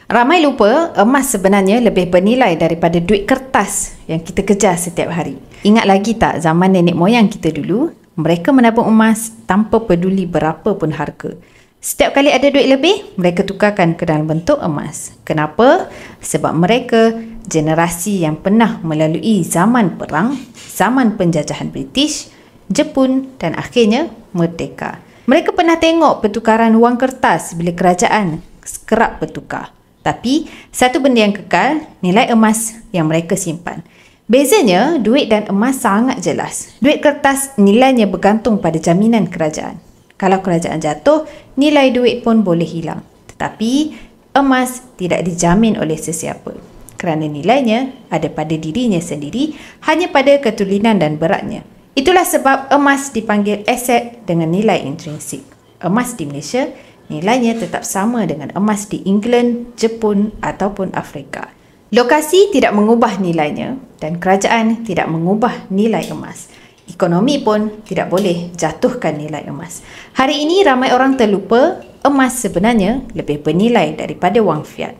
Ramai lupa emas sebenarnya lebih bernilai daripada duit kertas yang kita kejar setiap hari. Ingat lagi tak zaman nenek moyang kita dulu? Mereka menabung emas tanpa peduli berapa pun harga. Setiap kali ada duit lebih, mereka tukarkan ke dalam bentuk emas. Kenapa? Sebab mereka generasi yang pernah melalui zaman perang, zaman penjajahan British, Jepun dan akhirnya merdeka. Mereka pernah tengok pertukaran wang kertas bila kerajaan kerap bertukar. Tapi, satu benda yang kekal, nilai emas yang mereka simpan. Bezanya, duit dan emas sangat jelas. Duit kertas nilainya bergantung pada jaminan kerajaan. Kalau kerajaan jatuh, nilai duit pun boleh hilang. Tetapi, emas tidak dijamin oleh sesiapa. Kerana nilainya ada pada dirinya sendiri, hanya pada ketulinan dan beratnya. Itulah sebab emas dipanggil aset dengan nilai intrinsik. Emas di Malaysia nilainya tetap sama dengan emas di England, Jepun ataupun Afrika. Lokasi tidak mengubah nilainya dan kerajaan tidak mengubah nilai emas. Ekonomi pun tidak boleh jatuhkan nilai emas. Hari ini ramai orang terlupa emas sebenarnya lebih bernilai daripada wang fiat.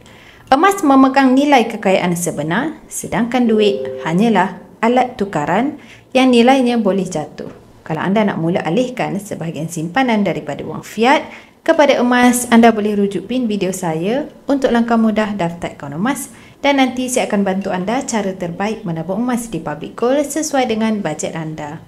Emas memegang nilai kekayaan sebenar, sedangkan duit hanyalah alat tukaran yang nilainya boleh jatuh. Kalau anda nak mula alihkan sebahagian simpanan daripada wang fiat kepada emas, anda boleh rujuk pin video saya untuk langkah mudah daftar akaun emas dan nanti saya akan bantu anda cara terbaik menabung emas di Public Gold sesuai dengan bajet anda.